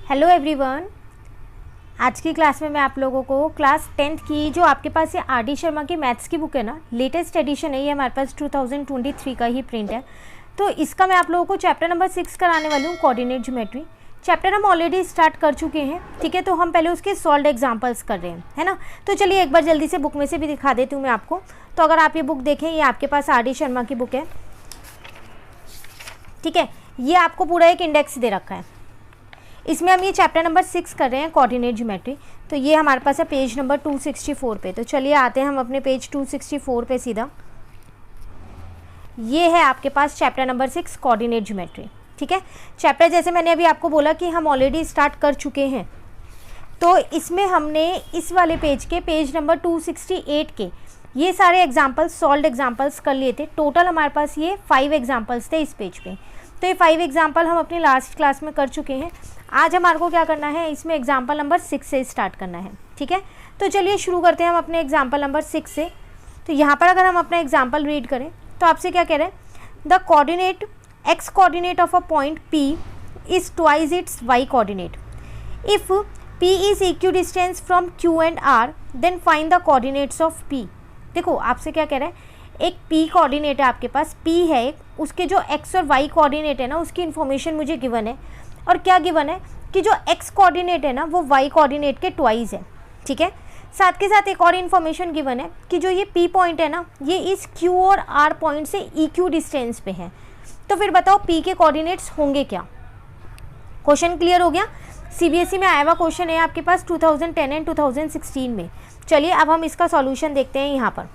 Hello everyone. आज की class में मैं आप लोगों को क्लास 10th की जो आपके पास ये आर.डी. शर्मा की मैथ्स की बुक है ना, लेटेस्ट एडिशन है, ये हमारे पास 2023 का ही प्रिंट है। तो इसका मैं आप लोगों को चैप्टर नंबर 6 कराने वाली हूँ, कोऑर्डिनेट ज्योमेट्री। चैप्टर हम ऑलरेडी स्टार्ट कर चुके हैं, ठीक है। तो हम पहले उसके सॉल्व्ड एग्जांपल्स कर रहे हैं, है ना। तो चलिए एक बार जल्दी से बुक में से भी दिखा देती हूँ मैं आपको। तो अगर आप ये बुक देखें, ये आपके पास आर.डी. शर्मा की बुक है, ठीक है। ये आपको पूरा एक इंडेक्स दे रखा है। इसमें हम ये चैप्टर नंबर 6 कर रहे हैं, कोऑर्डिनेट ज्योमेट्री। तो ये हमारे पास है पेज नंबर 264 पे। तो चलिए आते हैं हम अपने पेज 264 पे सीधा। ये है आपके पास चैप्टर नंबर 6 कोऑर्डिनेट ज्योमेट्री, ठीक है। चैप्टर जैसे मैंने अभी आपको बोला कि हम ऑलरेडी स्टार्ट कर चुके हैं। तो इसमें हमने इस वाले पेज के पेज नंबर 268 के ये सारे एग्जाम्पल्स, सॉल्व्ड एग्जाम्पल्स कर लिए थे। टोटल हमारे पास ये 5 एग्जाम्पल्स थे इस पेज पे। तो ये 5 एग्जाम्पल हम अपनी लास्ट क्लास में कर चुके हैं। आज हमारे को क्या करना है, इसमें एग्जाम्पल नंबर 6 से स्टार्ट करना है, ठीक है। तो चलिए शुरू करते हैं हम अपने एग्जाम्पल नंबर 6 से। तो यहाँ पर अगर हम अपना एग्जाम्पल रीड करें तो आपसे क्या कह रहे हैं, the coordinate x coordinate of a point P is twice its y coordinate. If P is equidistance from Q and R then find the coordinates of P। देखो आपसे क्या कह रहा है, एक P कोऑर्डिनेट है आपके पास, P है एक, उसके जो x और y कोऑर्डिनेट है ना, उसकी इन्फॉर्मेशन मुझे गिवन है। और क्या गिवन है कि जो x कोऑर्डिनेट है ना वो y कोऑर्डिनेट के ट्वाइस है, ठीक है। साथ के साथ एक और इन्फॉर्मेशन गिवन है कि जो ये P पॉइंट है ना, ये इस Q और R पॉइंट से इक्यू डिस्टेंस पे है। तो फिर बताओ P के कोऑर्डिनेट्स होंगे क्या। क्वेश्चन क्लियर हो गया। CBSE में आया हुआ क्वेश्चन है आपके पास 2010 एंड 2016 में। चलिए अब हम इसका सॉल्यूशन देखते हैं यहाँ पर।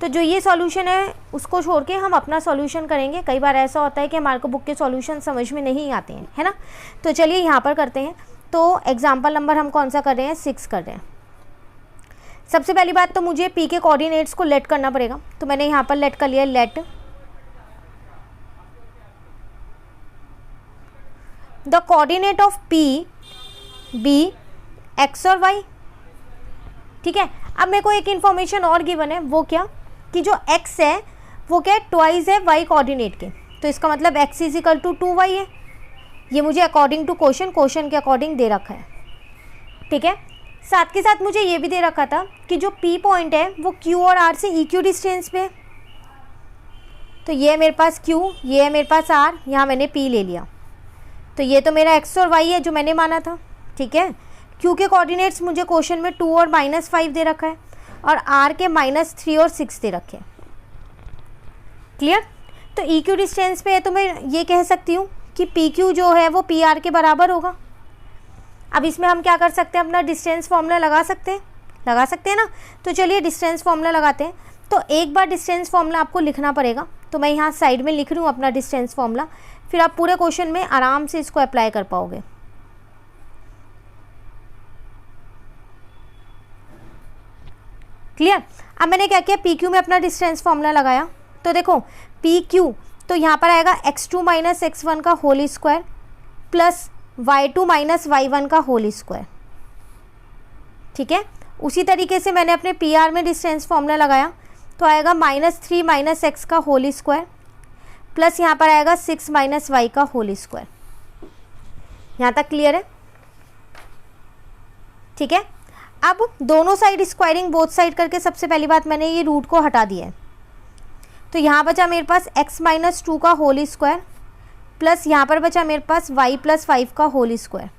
तो जो ये सॉल्यूशन है उसको छोड़ के हम अपना सॉल्यूशन करेंगे। कई बार ऐसा होता है कि हमारे को बुक के सॉल्यूशन समझ में नहीं आते हैं, है ना। तो चलिए यहाँ पर करते हैं। तो एग्जाम्पल नंबर हम कौन सा कर रहे हैं, 6 कर रहे हैं। सबसे पहली बात तो मुझे P के कोऑर्डिनेट्स को लेट करना पड़ेगा। तो मैंने यहाँ पर लेट कर लिया, let the coordinate of P be x और y, ठीक है। अब मेरे को एक इन्फॉर्मेशन और गिवन है, वो क्या कि जो x है वो क्या है, ट्वाइस है y कोऑर्डिनेट के। तो इसका मतलब x is equal to 2y है। ये मुझे अकॉर्डिंग टू क्वेश्चन के अकॉर्डिंग दे रखा है, ठीक है। साथ के साथ मुझे ये भी दे रखा था कि जो P पॉइंट है वो Q और R से इक्यू डिस्टेंस पे है। तो ये है मेरे पास Q, ये है मेरे पास R, यहाँ मैंने P ले लिया। तो ये तो मेरा x और y है जो मैंने माना था, ठीक है। Q के कोऑर्डिनेट्स मुझे क्वेश्चन में 2 और -5 दे रखा है, और R के -3 और 6 दे रखे हैं। क्लियर। तो इक्यू डिस्टेंस पे है तो मैं ये कह सकती हूँ कि PQ जो है वो PR के बराबर होगा। अब इसमें हम क्या कर सकते हैं, अपना डिस्टेंस फॉर्मूला लगा सकते हैं ना। तो चलिए डिस्टेंस फॉर्मूला लगाते हैं। तो एक बार डिस्टेंस फॉर्मूला आपको लिखना पड़ेगा। तो मैं यहाँ साइड में लिख रही हूँ अपना डिस्टेंस फॉर्मूला, फिर आप पूरे क्वेश्चन में आराम से इसको अप्लाई कर पाओगे। क्लियर। अब मैंने क्या किया, PQ में अपना डिस्टेंस फॉर्मूला लगाया। तो देखो PQ, तो यहाँ पर आएगा x2 - x1 का whole square plus y2 - y1 का होल स्क्वायर, ठीक है। उसी तरीके से मैंने अपने PR में डिस्टेंस फॉर्मूला लगाया। तो आएगा -3 - x का होल स्क्वायर प्लस यहाँ पर आएगा 6 - y का होल स्क्वायर। यहाँ तक क्लियर है, ठीक है। अब दोनों साइड स्क्वायरिंग बोथ साइड करके सबसे पहली बात मैंने ये रूट को हटा दिया है। तो यहाँ बचा मेरे पास x - 2 का होल स्क्वायर प्लस यहाँ पर बचा मेरे पास y + 5 का होल स्क्वायर।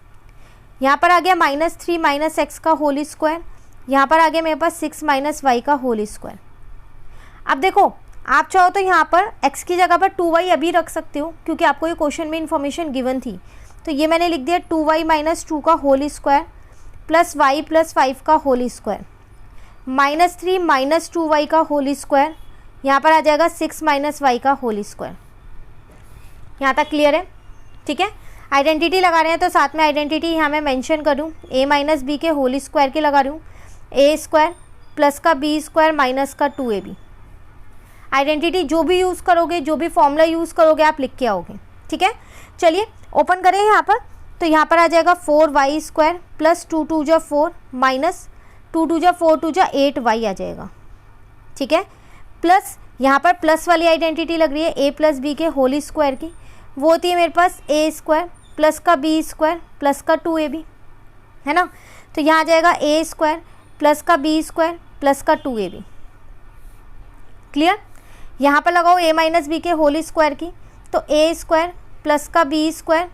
यहाँ पर आ गया -3 - x का होल स्क्वायर, यहाँ पर आ गया मेरे पास 6 - y का होल स्क्वायर। अब देखो आप चाहो तो यहाँ पर x की जगह पर 2y अभी रख सकते हो, क्योंकि आपको ये क्वेश्चन में इन्फॉर्मेशन गिवन थी। तो ये मैंने लिख दिया 2y - 2 का होल स्क्वायर प्लस y + 5 का होल स्क्वायर, -3 - 2y का होल स्क्वायर, यहाँ पर आ जाएगा 6 - y का होल स्क्वायर। यहाँ तक क्लियर है, ठीक है। आइडेंटिटी लगा रहे हैं तो साथ में आइडेंटिटी यहाँ मैं मेंशन करूँ, a - b के होल स्क्वायर की लगा रही हूँ, a² प्लस का b² माइनस का 2ab। आइडेंटिटी जो भी यूज़ करोगे, जो भी फॉर्मूला यूज़ करोगे आप लिख के आओगे, ठीक है। चलिए ओपन करें यहाँ पर। तो यहाँ पर आ जाएगा 4y² प्लस 2 × 2 = 4 माइनस 2 × 2 = 4 × 2 = 8y आ जाएगा, ठीक है। प्लस यहाँ पर प्लस वाली आइडेंटिटी लग रही है a + b के होल स्क्वायर की, वो होती है मेरे पास a² प्लस का बी स्क्वायर प्लस का 2ab, है ना। तो यहाँ आ जाएगा ए स्क्वायर प्लस का बी स्क्वायर प्लस का 2ab। क्लियर। यहाँ पर लगाओ a माइनस बी के होल स्क्वायर की, तो ए स्क्वायर प्लस का बी स्क्वायर,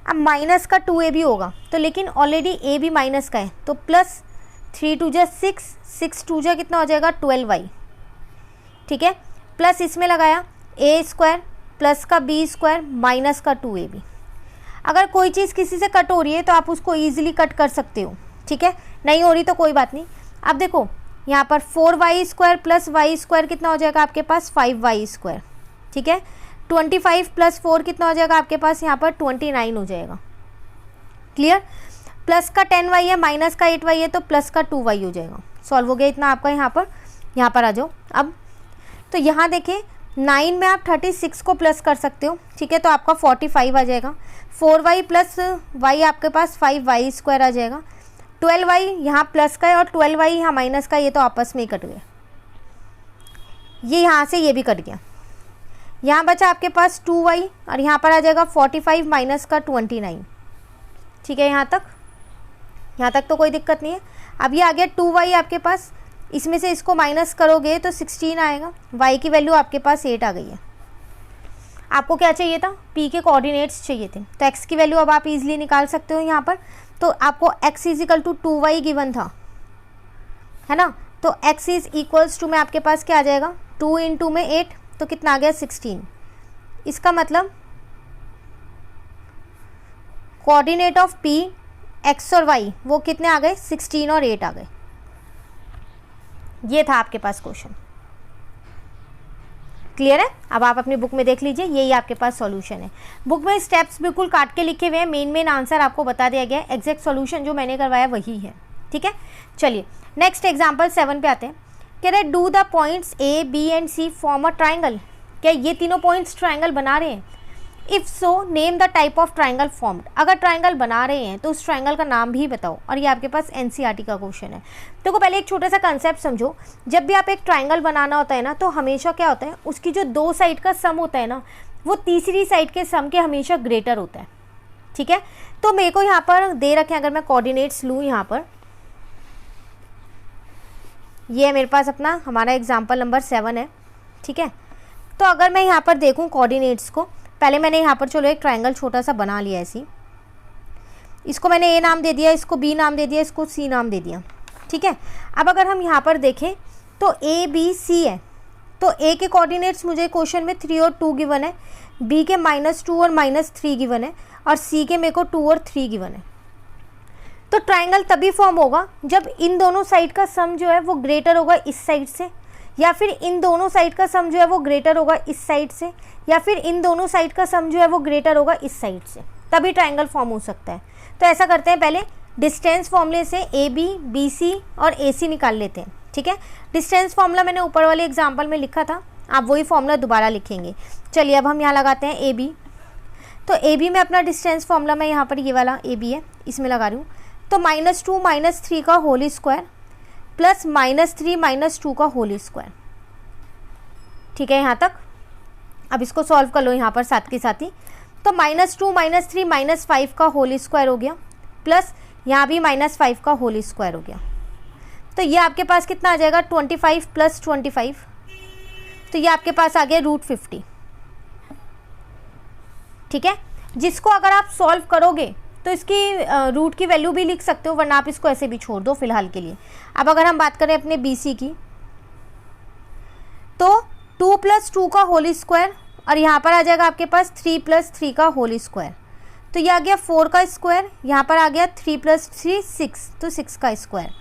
अब माइनस का 2ab होगा, तो लेकिन ऑलरेडी a भी माइनस का है, तो प्लस 3 2 जा 6, 6 2 जा कितना हो जाएगा 12y। ठीक है, प्लस इसमें लगाया ए स्क्वायर प्लस का बी स्क्वायर माइनस का 2ab। अगर कोई चीज़ किसी से कट हो रही है तो आप उसको ईजिली कट कर सकते हो, ठीक है, नहीं हो रही तो कोई बात नहीं। अब देखो यहाँ पर 4y square plus Y square कितना हो जाएगा आपके पास 5y स्क्वायर, ठीक है। 25 प्लस 4 कितना हो जाएगा आपके पास यहाँ पर 29 हो जाएगा। क्लियर। प्लस का 10y है माइनस का 8y है, तो प्लस का 2y हो जाएगा। सॉल्व हो गया इतना आपका। यहाँ पर आ जाओ अब। तो यहाँ देखिए 9 में आप 36 को प्लस कर सकते हो, ठीक है, तो आपका 45 आ जाएगा। 4y प्लस y आपके पास 5y स्क्वायर आ जाएगा। 12y यहाँ प्लस का है और 12y यहाँ माइनस का, ये तो आपस में ही कट गए, ये यहाँ से ये भी कट गया। यहाँ बचा आपके पास 2y और यहाँ पर आ जाएगा 45 माइनस का 29। ठीक है, यहाँ तक तो कोई दिक्कत नहीं है। अब ये आ गया 2y आपके पास, इसमें से इसको माइनस करोगे तो 16 आएगा। y की वैल्यू आपके पास 8 आ गई है। आपको क्या चाहिए था, p के कोऑर्डिनेट्स चाहिए थे, तो x की वैल्यू अब आप इजीली निकाल सकते हो यहाँ पर। तो आपको x is equal to 2y given था, है ना, तो x इज इक्वल्स टू में आपके पास क्या आ जाएगा 2 × में 8, तो कितना आ गया 16। इसका मतलब कोऑर्डिनेट ऑफ p x और y वो कितने आ गए 16 और 8 आ गए। ये था आपके पास क्वेश्चन। क्लियर है। अब आप अपनी बुक में देख लीजिए, यही आपके पास सॉल्यूशन है। बुक में स्टेप्स बिल्कुल काट के लिखे हुए हैं, मेन आंसर आपको बता दिया गया है, एग्जैक्ट सॉल्यूशन जो मैंने करवाया वही है। ठीक है, चलिए नेक्स्ट एग्जांपल 7 पे आते हैं। कह रहे do the points A B and C form a triangle. क्या ये तीनों पॉइंट्स ट्राइंगल बना रहे हैं? If so name the type of triangle formed. अगर ट्राइंगल बना रहे हैं तो उस ट्राइंगल का नाम भी बताओ। और ये आपके पास एनसीईआरटी का क्वेश्चन है। देखो पहले एक छोटा सा कंसेप्ट समझो। जब भी आप एक ट्राइंगल बनाना होता है ना, तो हमेशा क्या होता है, उसकी जो 2 साइड का सम होता है ना, वो तीसरी साइड के सम के हमेशा ग्रेटर होता है। ठीक है, तो मेरे को यहाँ पर दे रखे, अगर मैं कोऑर्डिनेट्स लूँ यहाँ पर, ये है मेरे पास अपना हमारा एग्जाम्पल नंबर 7 है। ठीक है, तो अगर मैं यहाँ पर देखूँ कोऑर्डिनेट्स को, पहले मैंने यहाँ पर चलो एक ट्राइंगल छोटा सा बना लिया ऐसी, इसको मैंने ए नाम दे दिया, इसको बी नाम दे दिया, इसको सी नाम दे दिया। ठीक है, अब अगर हम यहाँ पर देखें तो ए बी सी है, तो ए के कोऑर्डिनेट्स मुझे क्वेश्चन में 3 और 2 गिवन है, बी के -2 और -3 गिवन है, और सी के मेरे को 2 और 3 गिवन है। तो ट्राइंगल तभी फॉर्म होगा जब इन दोनों साइड का सम जो है वो ग्रेटर होगा इस साइड से, या फिर इन दोनों साइड का सम जो है वो ग्रेटर होगा इस साइड से, या फिर इन दोनों साइड का सम जो है वो ग्रेटर होगा इस साइड से, तभी ट्राइंगल फॉर्म हो सकता है। तो ऐसा करते हैं, पहले डिस्टेंस फॉर्मूले से ए बी बी सी और ए सी निकाल लेते हैं। ठीक है, डिस्टेंस फॉर्मूला मैंने ऊपर वाले एग्जाम्पल में लिखा था, आप वही फॉर्मूला दोबारा लिखेंगे। चलिए अब हम यहाँ लगाते हैं ए बी। तो ए बी में अपना डिस्टेंस फॉर्मूला मैं यहाँ पर ये वाला ए बी है, इसमें लगा रही हूँ। तो -2 -3 का होल स्क्वायर प्लस -3 -2 का होल स्क्वायर। ठीक है, यहाँ तक। अब इसको सॉल्व कर लो यहाँ पर साथ के साथ ही। तो -2 -3 -5 का होल स्क्वायर हो गया, प्लस यहाँ भी -5 का होल स्क्वायर हो गया। तो ये आपके पास कितना आ जाएगा 25 + 25, तो ये आपके पास आ गया √50। ठीक है, जिसको अगर आप सॉल्व करोगे तो इसकी रूट की वैल्यू भी लिख सकते हो, वरना आप इसको ऐसे भी छोड़ दो फिलहाल के लिए। अब अगर हम बात करें अपने BC की, तो 2 + 2 का होल स्क्वायर, और यहाँ पर आ जाएगा आपके पास 3 + 3 का होल स्क्वायर। तो ये आ गया 4 का स्क्वायर, यहाँ पर आ गया 3 + 3 6, तो 6 का स्क्वायर।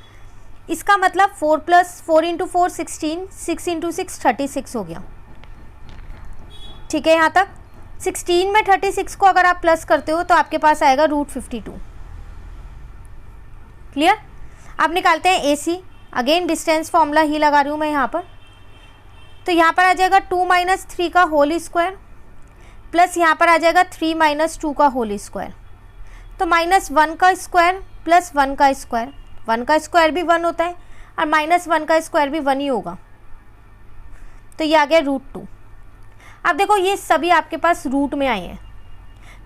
इसका मतलब 4 + 4 × 4 16, 6 × 6 36 हो गया। ठीक है, यहाँ तक। 16 में 36 को अगर आप प्लस करते हो तो आपके पास आएगा √52। क्लियर। अब निकालते हैं AC। अगेन डिस्टेंस फॉर्मूला ही लगा रही हूँ मैं यहाँ पर। तो यहाँ पर आ जाएगा 2 - 3 का होल स्क्वायर, प्लस यहाँ पर आ जाएगा 3 - 2 का होल स्क्वायर। तो -1 का स्क्वायर प्लस 1 का स्क्वायर, 1 का स्क्वायर भी 1 होता है, और -1 का स्क्वायर भी 1 ही होगा। तो ये आ गया √2। अब देखो ये सभी आपके पास रूट में आए हैं,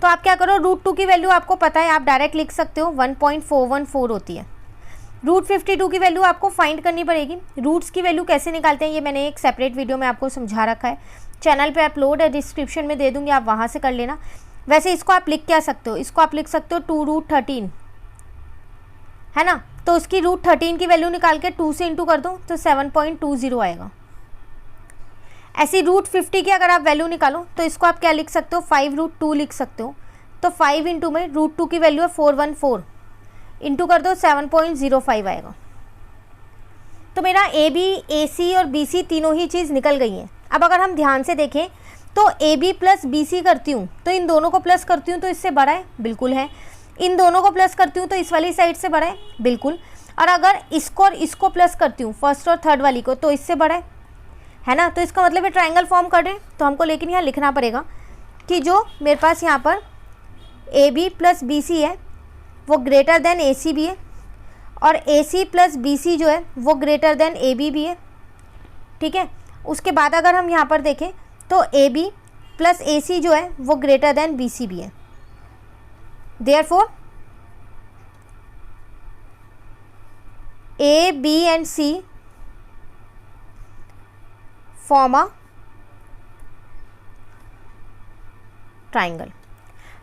तो आप क्या करो, √2 की वैल्यू आपको पता है, आप डायरेक्ट लिख सकते हो 1.414 होती है। √52 की वैल्यू आपको फाइंड करनी पड़ेगी। रूट्स की वैल्यू कैसे निकालते हैं ये मैंने एक सेपरेट वीडियो में आपको समझा रखा है, चैनल पे अपलोड है, डिस्क्रिप्शन में दे दूंगी, आप वहाँ से कर लेना। वैसे इसको आप लिख क्या सकते हो, इसको आप लिख सकते हो 2√13, है ना। तो उसकी √13 की वैल्यू निकाल के 2 से इंटू कर दो तो 7.20 आएगा। ऐसी √50 की अगर आप वैल्यू निकालो तो इसको आप क्या लिख सकते हो, 5√2 लिख सकते हो। तो 5 इंटू में √2 की वैल्यू है 414, इंटू कर दो 7.05 आएगा। तो मेरा AB, AC और BC तीनों ही चीज़ निकल गई हैं। अब अगर हम ध्यान से देखें तो AB प्लस BC करती हूँ तो इन दोनों को प्लस करती हूँ तो इससे बड़ा है, बिल्कुल है। इन दोनों को प्लस करती हूँ तो इस वाली साइड से बड़ा है, बिल्कुल। और अगर इसको और इसको प्लस करती हूँ, फर्स्ट और थर्ड वाली को, तो इससे बड़ा है ना। तो इसका मतलब ये ट्रायंगल फॉर्म कर रहे हैं। तो हमको लेकिन यहाँ लिखना पड़ेगा कि जो मेरे पास यहाँ पर AB प्लस BC है वो ग्रेटर देन AC भी है, और AC प्लस BC जो है वो ग्रेटर देन AB भी है, ठीक है। उसके बाद अगर हम यहाँ पर देखें तो AB प्लस AC जो है वो ग्रेटर देन BC भी है। Therefore A, B and C form a triangle.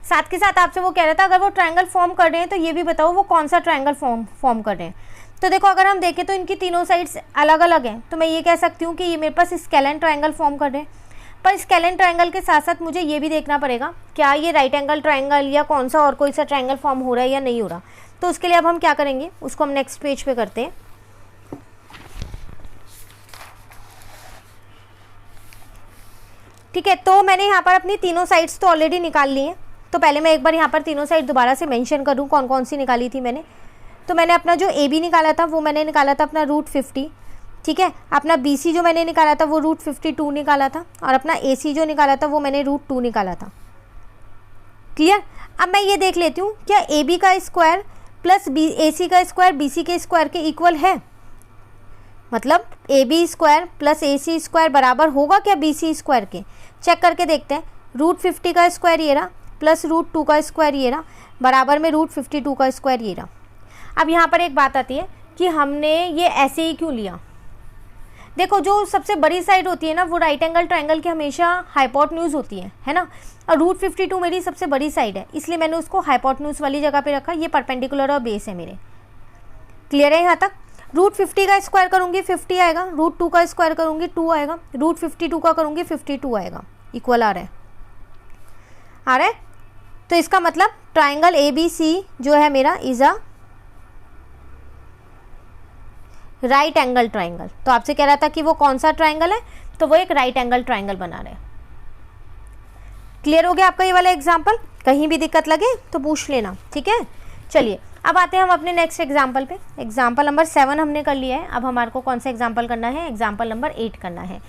साथ के साथ आपसे वो कह रहा था अगर वो ट्रायंगल फॉर्म कर रहे हैं तो ये भी बताओ वो कौन सा ट्रायंगल फॉर्म कर रहे हैं। तो देखो अगर हम देखें तो इनकी तीनों साइड्स अलग अलग हैं, तो मैं ये कह सकती हूँ कि ये मेरे पास स्केलेन ट्रायंगल फॉर्म कर रहे हैं। पर स्केलेन ट्रायंगल के साथ साथ मुझे ये भी देखना पड़ेगा क्या ये राइट एंगल ट्रायंगल या कौन सा और कोई सा ट्रायंगल फॉर्म हो रहा है या नहीं हो रहा। तो उसके लिए अब हम क्या करेंगे, उसको हम नेक्स्ट पेज पे करते हैं। ठीक है, तो मैंने यहाँ पर अपनी तीनों साइड्स तो ऑलरेडी निकाल ली हैं। तो पहले मैं एक बार यहाँ पर तीनों साइड दोबारा से मेंशन करूँ कौन कौन सी निकाली थी मैंने। तो मैंने अपना जो AB निकाला था वो मैंने निकाला था अपना √50, ठीक है। अपना BC जो मैंने निकाला था वो √52 निकाला था, और अपना AC जो निकाला था वो मैंने √2 निकाला था। क्लियर। अब मैं ये देख लेती हूँ क्या AB का स्क्वायर प्लस AC का स्क्वायर BC के स्क्वायर के इक्वल है। मतलब AB square plus AC square बराबर होगा क्या BC स्क्वायर के। चेक करके देखते हैं। √50 का स्क्वायर ये रहा प्लस √2 का स्क्वायर ये रहा बराबर में √52 का स्क्वायर ये रहा। अब यहाँ पर एक बात आती है कि हमने ये ऐसे ही क्यों लिया। देखो जो सबसे बड़ी साइड होती है ना वो राइट एंगल ट्रायंगल की हमेशा हाइपोटेन्यूज होती है ना। और √52 मेरी सबसे बड़ी साइड है, इसलिए मैंने उसको हाइपोटेन्यूज वाली जगह पे रखा। ये परपेंडिकुलर और बेस है मेरे। क्लियर है यहाँ तक। √50 का स्क्वायर करूँगी 50 आएगा, √2 का स्क्वायर करूँगी 2 आएगा, √52 का करूँगी 52 आएगा। इक्वल आ रहा है। तो इसका मतलब ट्राइंगल ABC जो है मेरा is a right angle triangle. तो आपसे कह रहा था कि वो कौन सा ट्राइंगल है, तो वो एक राइट एंगल ट्राइंगल बना रहे हैं। क्लियर हो गया आपका ये वाला एग्जाम्पल। कहीं भी दिक्कत लगे तो पूछ लेना, ठीक है। चलिए अब आते हैं हम अपने नेक्स्ट एग्जाम्पल पे। एग्जाम्पल नंबर 7 हमने कर लिया है। अब हमारे को कौन सा एग्जाम्पल करना है, एग्जाम्पल नंबर 8 करना है।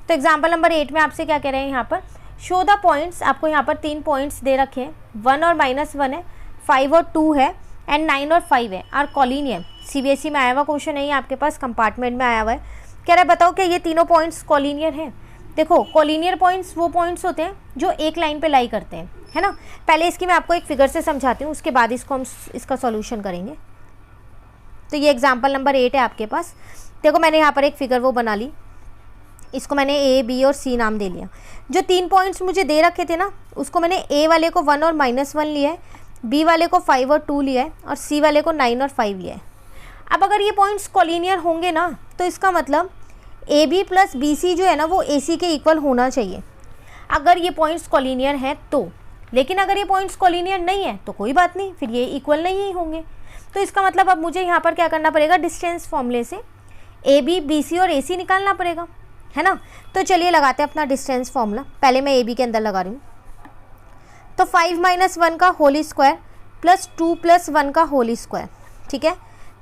तो एग्जाम्पल नंबर 8 में आपसे क्या कह रहे हैं यहाँ पर, शो द पॉइंट्स। आपको यहाँ पर 3 पॉइंट्स दे रखे हैं, 1 और -1 है, 5 और 2 है, एंड 9 और 5 है। Are collinear. CBSE में आया हुआ क्वेश्चन है, आपके पास कंपार्टमेंट में आया हुआ है। कह रहा है बताओ कि ये तीनों पॉइंट्स कॉलिनियर हैं। देखो कॉलिनियर पॉइंट्स वो पॉइंट्स होते हैं जो एक लाइन पे लाई करते हैं, है ना। पहले इसकी मैं आपको एक फिगर से समझाती हूँ, उसके बाद इसको हम इसका सॉल्यूशन करेंगे। तो ये एग्जाम्पल नंबर 8 है आपके पास। देखो मैंने यहाँ पर एक फिगर वो बना ली, इसको मैंने A, B और C नाम दे लिया। जो 3 पॉइंट्स मुझे दे रखे थे ना, उसको मैंने A वाले को 1 और -1 लिया है, B वाले को 5 और 2 लिया है, और C वाले को 9 और 5 लिया है। अब अगर ये पॉइंट्स कॉलिनियर होंगे ना, तो इसका मतलब AB प्लस BC जो है ना वो AC के इक्वल होना चाहिए, अगर ये पॉइंट्स कॉलिनियर हैं तो। लेकिन अगर ये पॉइंट्स कॉलिनियर नहीं है तो कोई बात नहीं, फिर ये इक्वल नहीं ही होंगे। तो इसका मतलब अब मुझे यहाँ पर क्या करना पड़ेगा, डिस्टेंस फॉर्मूले से AB, BC और AC निकालना पड़ेगा, है ना। तो चलिए लगाते हैं अपना डिस्टेंस फॉर्मूला। पहले मैं AB के अंदर लगा रही हूँ। तो 5 - 1 का होल स्क्वायर प्लस 2 + 1 का होल स्क्वायर, ठीक है।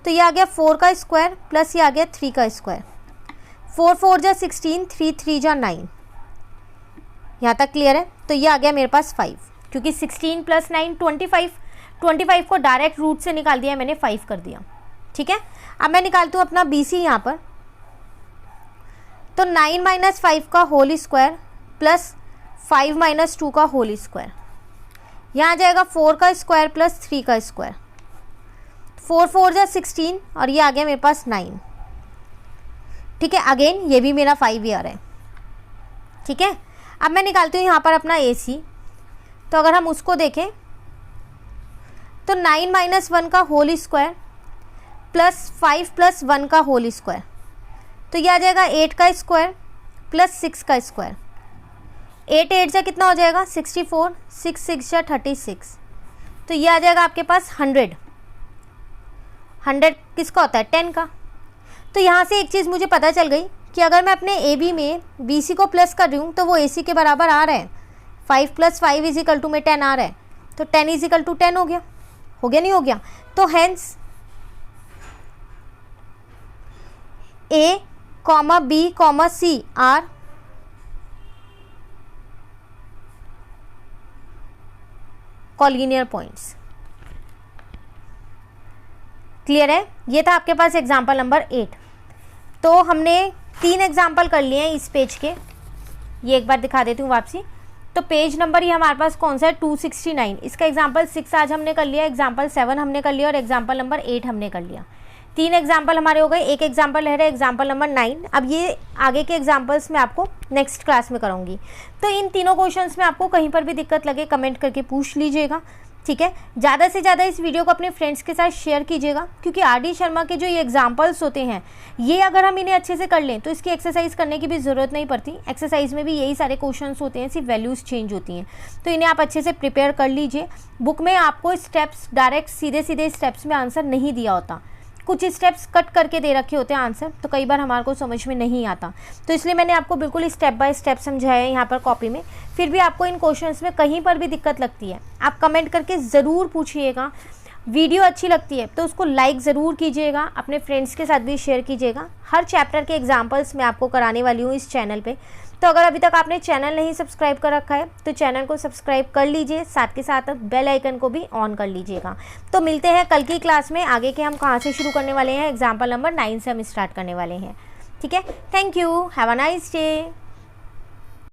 तो ये आ गया 4 का स्क्वायर प्लस ये आ गया 3 का स्क्वायर। 4 × 4 = 16, 3 × 3 = 9। यहाँ तक क्लियर है। तो ये आ गया मेरे पास 5, क्योंकि 16 + 9 25 को डायरेक्ट रूट से निकाल दिया मैंने, 5 कर दिया, ठीक है। अब मैं निकालती हूँ अपना BC यहाँ पर। तो 9 - 5 का होल स्क्वायर प्लस 5 - 2 का होल स्क्वायर, यहाँ आ जाएगा 4 का स्क्वायर प्लस 3 का स्क्वायर, 4 4 जा 16 और ये आ गया मेरे पास 9। ठीक है, अगेन ये भी मेरा 5 ईयर है। ठीक है, अब मैं निकालती हूँ यहाँ पर अपना AC। तो अगर हम उसको देखें तो 9 माइनस 1 का होल स्क्वायर प्लस 5 प्लस 1 का होल स्क्वायर, तो यह आ जाएगा 8 का स्क्वायर प्लस 6 का स्क्वायर। 8 8 जा कितना हो जाएगा 64, 6 6 जा 36, तो यह आ जाएगा आपके पास 100। 100 किसका होता है 10 का। तो यहाँ से एक चीज़ मुझे पता चल गई कि अगर मैं अपने AB में BC को प्लस कर रही हूँ तो वो AC के बराबर आ रहा है। 5 प्लस 5 इज इक्वल टू में 10 आ रहा है, तो 10 इज इक्वल टू 10 हो गया नहीं हो गया। तो hence A, B, C are collinear points. Clear है, ये था आपके पास एग्जाम्पल नंबर 8। तो हमने 3 एग्जाम्पल कर लिए हैं इस पेज के, ये एक बार दिखा देती हूँ वापसी। तो पेज नंबर ये हमारे पास कौन सा है 269, इसका एग्जाम्पल 6 आज हमने कर लिया, एग्जाम्पल 7 हमने कर लिया और एग्जाम्पल नंबर 8 हमने कर लिया। 3 एग्जाम्पल हमारे हो गए, एक एग्जाम्पल है एग्जाम्पल नंबर 9। अब ये आगे के एग्जाम्पल्स मैं आपको नेक्स्ट क्लास में कराऊंगी। तो इन तीनों क्वेश्चंस में आपको कहीं पर भी दिक्कत लगे कमेंट करके पूछ लीजिएगा। ठीक है, ज़्यादा से ज़्यादा इस वीडियो को अपने फ्रेंड्स के साथ शेयर कीजिएगा, क्योंकि RD शर्मा के जो ये एग्जाम्पल्स होते हैं ये अगर हम इन्हें अच्छे से कर लें तो इसकी एक्सरसाइज करने की भी ज़रूरत नहीं पड़ती। एक्सरसाइज में भी यही सारे क्वेश्चंस होते हैं, सिर्फ वैल्यूज़ चेंज होती हैं। तो इन्हें आप अच्छे से प्रिपेयर कर लीजिए। बुक में आपको स्टेप्स डायरेक्ट सीधे सीधे स्टेप्स में आंसर नहीं दिया होता, कुछ स्टेप्स कट करके दे रखे होते हैं आंसर, तो कई बार हमारे को समझ में नहीं आता। तो इसलिए मैंने आपको बिल्कुल स्टेप बाय स्टेप समझाया है यहाँ पर कॉपी में। फिर भी आपको इन क्वेश्चंस में कहीं पर भी दिक्कत लगती है आप कमेंट करके ज़रूर पूछिएगा। वीडियो अच्छी लगती है तो उसको लाइक ज़रूर कीजिएगा, अपने फ्रेंड्स के साथ भी शेयर कीजिएगा। हर चैप्टर के एग्जाम्पल्स मैं आपको कराने वाली हूँ इस चैनल पे। तो अगर अभी तक आपने चैनल नहीं सब्सक्राइब कर रखा है तो चैनल को सब्सक्राइब कर लीजिए, साथ के साथ बेल आइकन को भी ऑन कर लीजिएगा। तो मिलते हैं कल की क्लास में। आगे के हम कहाँ से शुरू करने वाले हैं, एग्जाम्पल नंबर 9 से हम स्टार्ट करने वाले हैं। ठीक है, thank you, have a nice day.